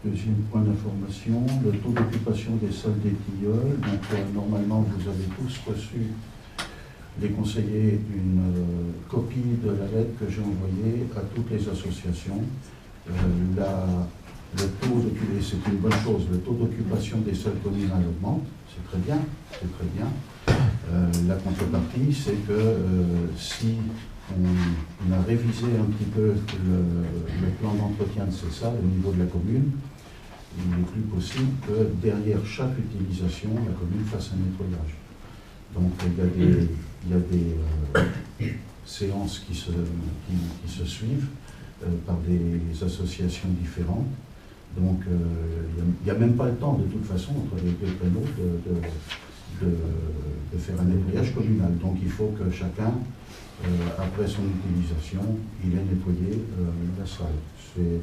Deuxième point d'information, le taux d'occupation des salles des tilleuls. Donc, normalement, vous avez tous reçu, les conseillers, une copie de la lettre que j'ai envoyée à toutes les associations. Le taux c'est une bonne chose, le taux d'occupation des salles communales augmente, c'est très bien, c'est très bien. La contrepartie, c'est que si on a révisé un petit peu le plan d'entretien de ces salles au niveau de la commune, il n'est plus possible que derrière chaque utilisation, la commune fasse un nettoyage. Donc il y a des séances qui se suivent par des associations différentes. Donc il n'y a même pas le temps de toute façon entre les deux créneaux de faire un nettoyage communal. Donc il faut que chacun, après son utilisation, il ait nettoyé la salle. C'est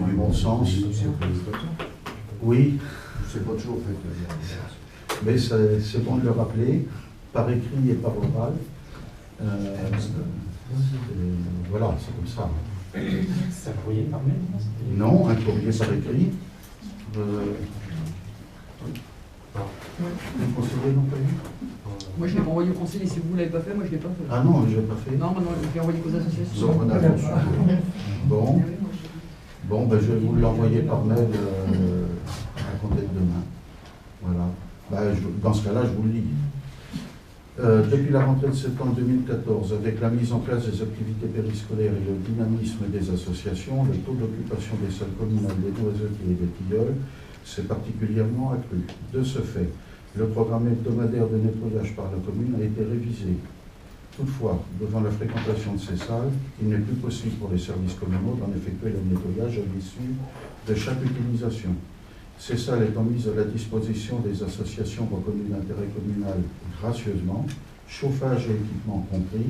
du bon sens. Oui. C'est pas toujours fait. Mais c'est bon de le rappeler, par écrit et par oral. Voilà, c'est comme ça. C'est un courrier par mail? Non, un courrier par écrit. Le conseiller non pas eu? Moi je l'ai pas envoyé au conseiller, si vous ne l'avez pas fait, moi je ne l'ai pas fait. Ah non, je ne l'ai pas fait. Non, maintenant je l'ai envoyé aux associations. Donc, on a reçu. Bon, ben, je vais vous l'envoyer par mail à compter de demain. Voilà. Ben, dans ce cas-là, je vous le lis. Depuis la rentrée de septembre 2014, avec la mise en place des activités périscolaires et le dynamisme des associations, le taux d'occupation des salles communales des noisetiers et des tilleuls s'est particulièrement accru. De ce fait, le programme hebdomadaire de nettoyage par la commune a été révisé. Toutefois, devant la fréquentation de ces salles, il n'est plus possible pour les services communaux d'en effectuer le nettoyage à l'issue de chaque utilisation. Ces salles étant mises à la disposition des associations reconnues d'intérêt communal gracieusement, chauffage et équipement compris,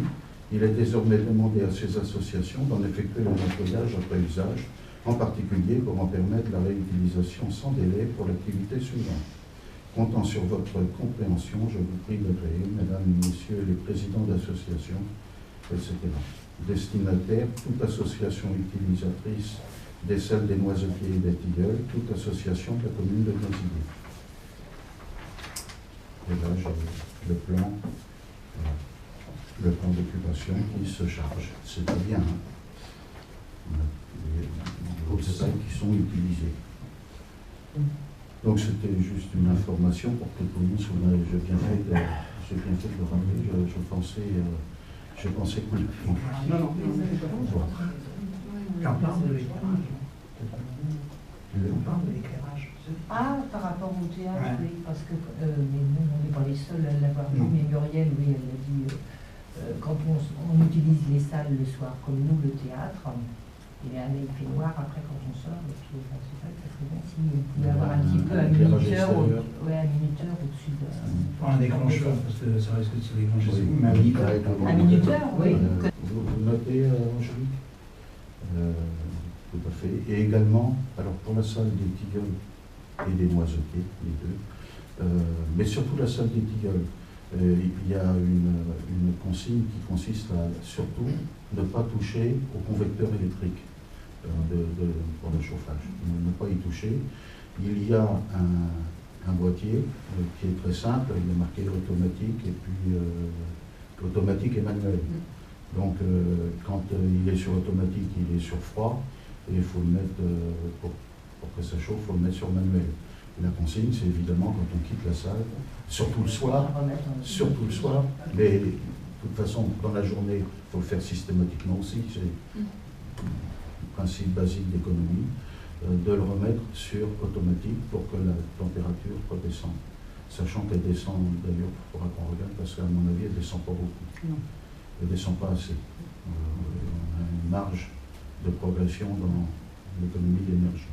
il est désormais demandé à ces associations d'en effectuer le nettoyage après usage, en particulier pour en permettre la réutilisation sans délai pour l'activité suivante. Comptant sur votre compréhension, je vous prie d'agréer, mesdames et messieurs les présidents d'associations, etc. Destinataire, toute association utilisatrice des salles des noisetiers et des tilleuls, toute association de la commune de Noisy. Et là, j'ai le plan d'occupation qui se charge. C'est très bien. On a les salles qui sont utilisées. Donc c'était juste une information pour que tout le monde soit là. J'ai bien fait de le rappeler. Je pensais que... Non. On parle de l'éclairage. On parle de l'éclairage. Ah, par rapport au théâtre, Ouais. oui, parce que mais nous, on n'est pas les seuls à l'avoir dit, mais Muriel, oui, elle l'a dit, quand on utilise les salles le soir, comme nous, le théâtre, il fait noir après quand on sort, et puis c'est vrai que ça serait bien s'il pouvait y avoir un petit peu un minuteur au-dessus de... Un déclencheur, parce que ça risque de se déclencher. Oui. Un minuteur, oui. Vous notez, Angélique tout à fait. Et également, alors pour la salle des tilleuls et des noisetiers, les deux, mais surtout la salle des tilleuls, il y a une consigne qui consiste à surtout ne pas toucher au convecteur électrique pour le chauffage, ne pas y toucher. Il y a un boîtier qui est très simple, il est marqué automatique et puis automatique et manuel. Donc quand il est sur automatique, il est sur froid et il faut le mettre, pour que ça chauffe, il faut le mettre sur manuel. La consigne, c'est évidemment quand on quitte la salle, surtout le soir, mais de toute façon, dans la journée, il faut le faire systématiquement aussi, c'est le principe basique d'économie, de le remettre sur automatique pour que la température redescende. Sachant qu'elle descend, d'ailleurs, il faudra qu'on regarde, parce qu'à mon avis, elle ne descend pas beaucoup. Elle ne descend pas assez. On a une marge de progression dans l'économie d'énergie.